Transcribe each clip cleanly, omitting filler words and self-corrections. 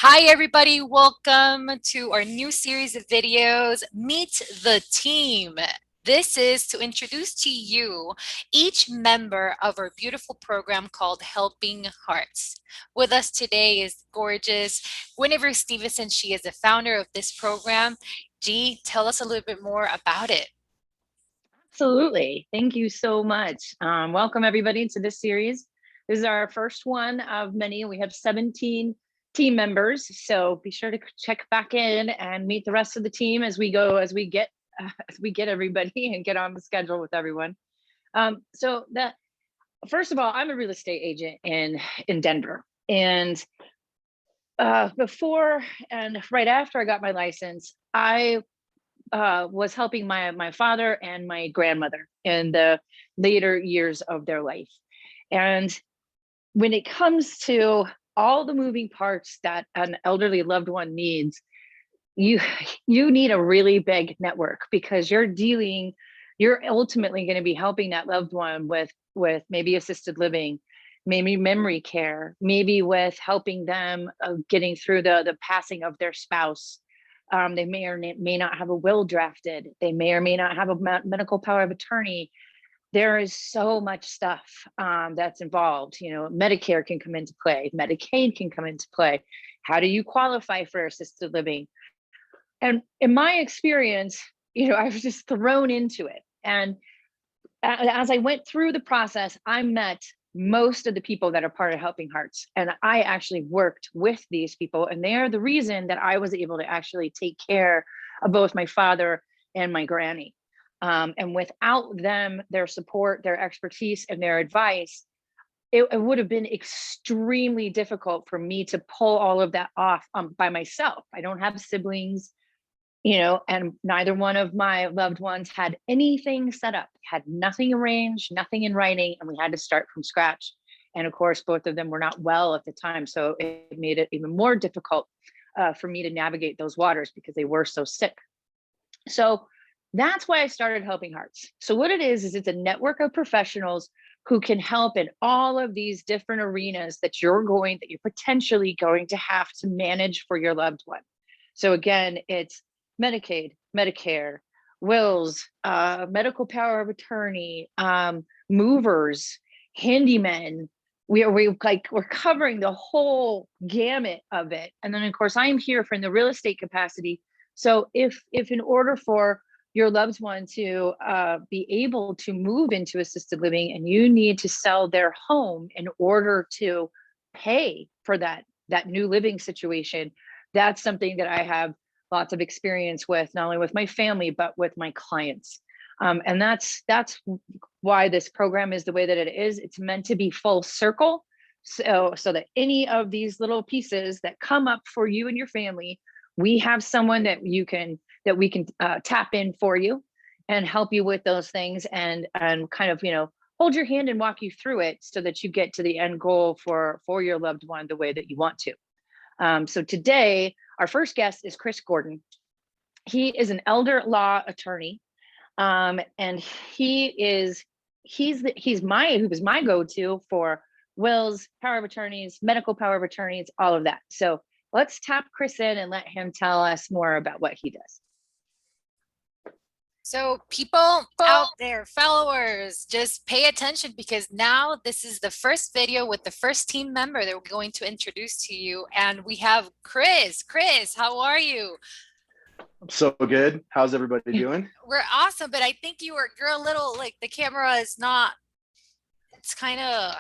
Hi, everybody. Welcome to our new series of videos, Meet the Team. This is to introduce to you each member of our beautiful program called Helping Hearts. With us today is gorgeous Guinivere Stevenson. She is the founder of this program. G, tell us a little bit more about it. Absolutely. Thank you so much. Welcome everybody to this series. This is our first one of many. We have 17 team members, so be sure to check back in and meet the rest of the team as we go, as we get everybody and get on the schedule with everyone. First of all, I'm a real estate agent in Denver, and before and right after I got my license, I was helping my father and my grandmother in the later years of their life. And when it comes to all the moving parts that an elderly loved one needs, you need a really big network, because you're ultimately going to be helping that loved one with maybe assisted living, maybe memory care, maybe with helping them getting through the passing of their spouse. They may or may not have a will drafted. They may or may not have a medical power of attorney. There is so much stuff that's involved. You know, Medicare can come into play. Medicaid can come into play. How do you qualify for assisted living? And in my experience, I was just thrown into it. And as I went through the process, I met most of the people that are part of Helping Hearts. And I actually worked with these people, and they are the reason that I was able to actually take care of both my father and my granny. And without them, their support, their expertise, and their advice, it would have been extremely difficult for me to pull all of that off by myself. I don't have siblings, and neither one of my loved ones had anything set up, had nothing arranged, nothing in writing, and we had to start from scratch. And of course, both of them were not well at the time, so it made it even more difficult for me to navigate those waters because they were so sick. So that's why I started Helping Hearts. So what it is it's a network of professionals who can help in all of these different arenas that you're potentially going to have to manage for your loved one. So again, it's Medicaid, Medicare, wills, medical power of attorney, movers, handymen. We're covering the whole gamut of it. And then of course I'm here from the real estate capacity. So if in order for your loved one to be able to move into assisted living, and you need to sell their home in order to pay for that new living situation, that's something that I have lots of experience with, not only with my family, but with my clients. And that's why this program is the way that it is. It's meant to be full circle. So that any of these little pieces that come up for you and your family, we have someone that we can tap in for you and help you with those things, and kind of, hold your hand and walk you through it so that you get to the end goal for your loved one the way that you want to. So today, our first guest is Chris Gordon. He is an elder law attorney, and he was my go-to for wills, power of attorneys, medical power of attorneys, all of that. So let's tap Chris in and let him tell us more about what he does. So people out there, followers, just pay attention, because now this is the first video with the first team member that we're going to introduce to you. And we have Chris. Chris, how are you? I'm so good. How's everybody doing? We're awesome, but I think you're a little, like, the camera is not, it's kind of,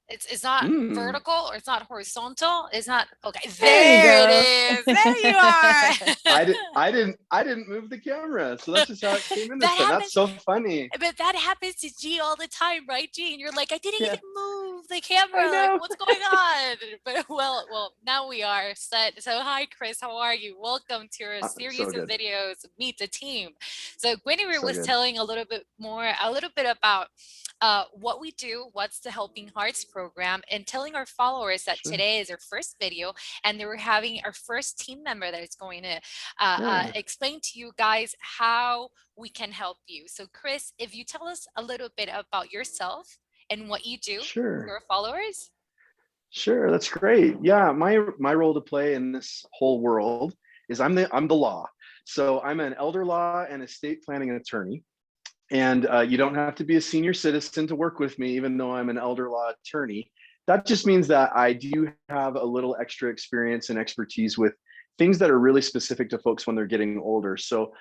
it's not vertical, or it's not horizontal. It's not okay. There it is. There you are. I didn't move the camera, so that's just how it came in. That's so funny. But that happens to G all the time, right, G? And you're like, I didn't even move the camera. Like, what's going on? But well, now we are set. So hi, Chris. How are you? Welcome to our series of videos, Meet the Team. So Guinevere was telling a little bit about what we do, what's the Helping Hearts program, and telling our followers that today is our first video, and they were having our first team member that is going to explain to you guys how we can help you. So Chris, if you tell us a little bit about yourself and what you do for our followers. Sure, that's great. Yeah, my role to play in this whole world is I'm the law. So I'm an elder law and estate planning attorney. And you don't have to be a senior citizen to work with me, even though I'm an elder law attorney. That just means that I do have a little extra experience and expertise with things that are really specific to folks when they're getting older. So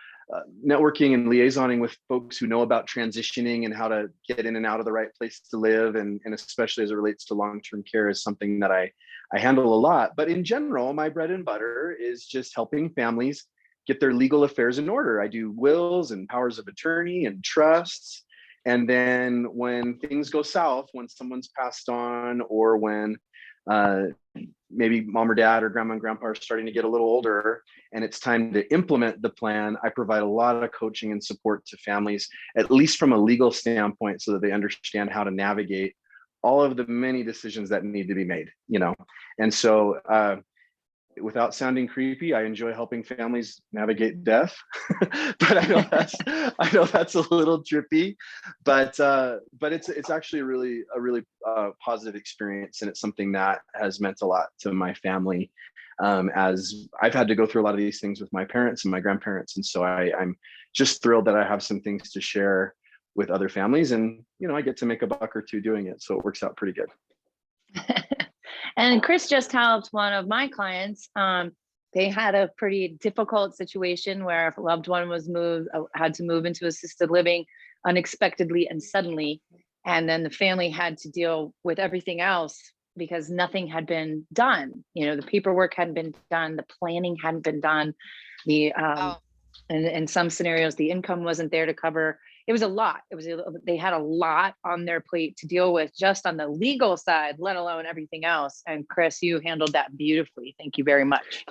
networking and liaisoning with folks who know about transitioning and how to get in and out of the right place to live, and especially as it relates to long-term care, is something that I handle a lot. But in general, my bread and butter is just helping families get their legal affairs in order. I do wills and powers of attorney and trusts. And then when things go south, when someone's passed on, or when maybe mom or dad or grandma and grandpa are starting to get a little older and it's time to implement the plan, I provide a lot of coaching and support to families, at least from a legal standpoint, so that they understand how to navigate all of the many decisions that need to be made, you know. And so without sounding creepy, I enjoy helping families navigate death. But I know that's a little trippy, but it's actually a really positive experience, and it's something that has meant a lot to my family, as I've had to go through a lot of these things with my parents and my grandparents, and so I'm just thrilled that I have some things to share with other families, and you know, I get to make a buck or two doing it, so it works out pretty good. And Chris just helped one of my clients. They had a pretty difficult situation where a loved one was had to move into assisted living unexpectedly and suddenly. And then the family had to deal with everything else because nothing had been done. You know, the paperwork hadn't been done, the planning hadn't been done. And in some scenarios, the income wasn't there to cover. It was a lot. They had a lot on their plate to deal with just on the legal side, let alone everything else. And Chris, you handled that beautifully. Thank you very much.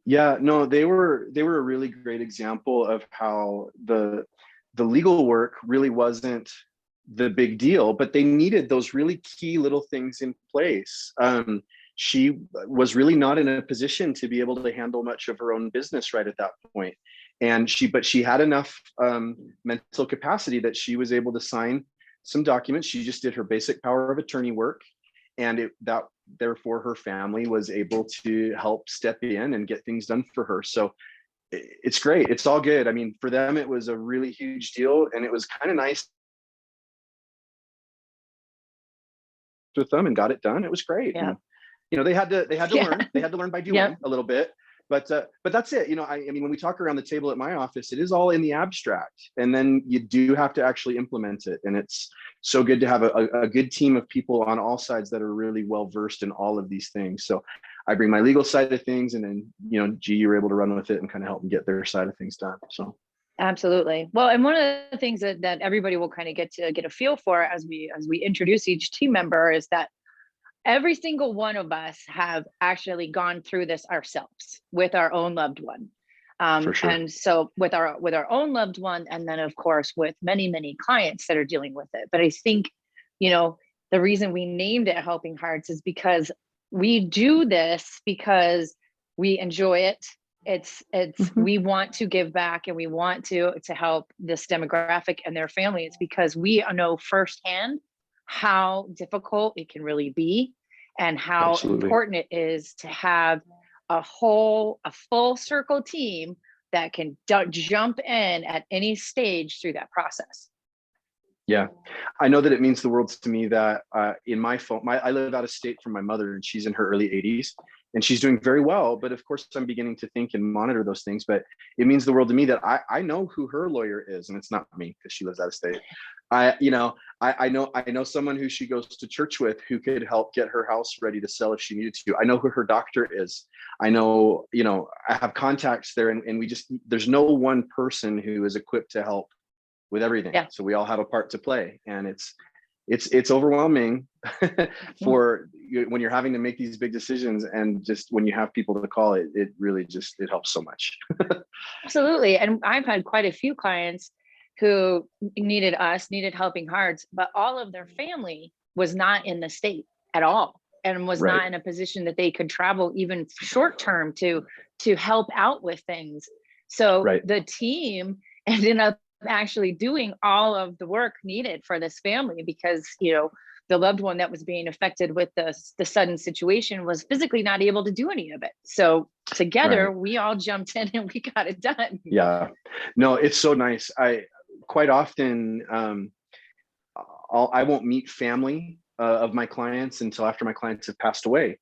Yeah, no, they were a really great example of how the legal work really wasn't the big deal, but they needed those really key little things in place. She was really not in a position to be able to handle much of her own business right at that point. And she had enough mental capacity that she was able to sign some documents. She just did her basic power of attorney work, and therefore her family was able to help step in and get things done for her. So it's great. It's all good. I mean, for them, it was a really huge deal, and it was kind of nice with them and got it done. It was great. Yeah. And, you know, they had to learn. They had to learn by doing a little bit. But that's it. You know, I mean, when we talk around the table at my office, it is all in the abstract, and then you do have to actually implement it. And it's so good to have a good team of people on all sides that are really well versed in all of these things. So I bring my legal side of things, and then, you know, G, you were able to run with it and kind of help them get their side of things done. So absolutely. Well, and one of the things that everybody will kind of get a feel for as we introduce each team member is that every single one of us have actually gone through this ourselves with our own loved one. For sure. And so with our own loved one, and then of course with many clients that are dealing with it. But I think, you know, the reason we named it Helping Hearts is because we do this because we enjoy it. It's we want to give back, and we want to help this demographic and their families, because we know firsthand how difficult it can really be, and how important it is to have a full circle team that can jump in at any stage through that process. Yeah, I know that it means the world to me that in my phone, I live out of state from my mother, and she's in her early 80s, and she's doing very well. But of course, I'm beginning to think and monitor those things. But it means the world to me that I know who her lawyer is, and it's not me, because she lives out of state. I know someone who she goes to church with who could help get her house ready to sell if she needed to. I know who her doctor is. I know, you know, I have contacts there, and there's no one person who is equipped to help with everything. Yeah. So we all have a part to play, and it's overwhelming for when you're having to make these big decisions, and just when you have people to call, it really just, it helps so much. Absolutely. And I've had quite a few clients who needed Helping Hearts, but all of their family was not in the state at all, and was not in a position that they could travel even short term to help out with things. So the team ended up actually doing all of the work needed for this family, because, you know, the loved one that was being affected with the sudden situation was physically not able to do any of it. So together we all jumped in and we got it done. Yeah, no, it's so nice. I quite often, I won't meet family of my clients until after my clients have passed away.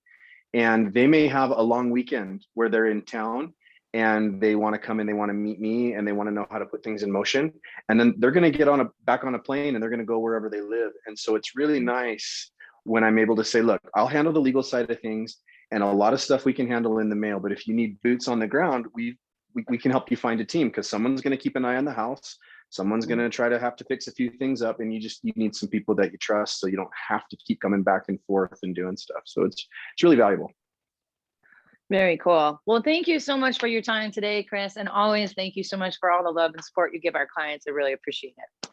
And they may have a long weekend where they're in town and they want to come and they want to meet me and they want to know how to put things in motion. And then they're going to get back on a plane and they're going to go wherever they live. And so it's really nice when I'm able to say, look, I'll handle the legal side of things, and a lot of stuff we can handle in the mail. But if you need boots on the ground, we can help you find a team, because someone's going to keep an eye on the house. Someone's going to try to have to fix a few things up, and you need some people that you trust, so you don't have to keep coming back and forth and doing stuff. So it's really valuable. Very cool. Well, thank you so much for your time today, Chris. And always thank you so much for all the love and support you give our clients. I really appreciate it.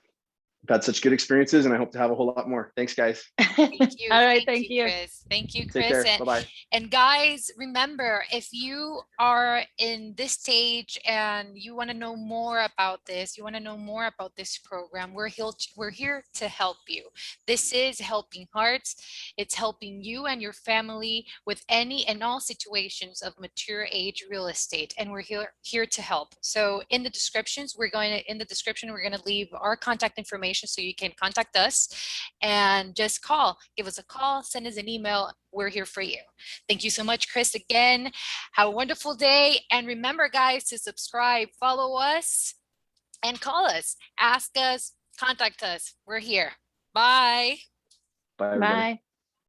I've had such good experiences, and I hope to have a whole lot more. Thanks, guys. Thank you. All right. Thank you. Chris. Thank you, Take Chris. care. Bye-bye. And guys, remember, if you are in this stage and you want to know more about this, you want to know more about this program, we're here to help you. This is Helping Hearts. It's helping you and your family with any and all situations of mature age real estate, and we're here to help. So in the description, we're going to leave our contact information so you can contact us and just give us a call, send us an email. We're here for you. Thank you so much, Chris, again. Have a wonderful day. And remember, guys, to subscribe, follow us, and call us, ask us, contact us. We're here. Bye. Bye, everybody. Bye.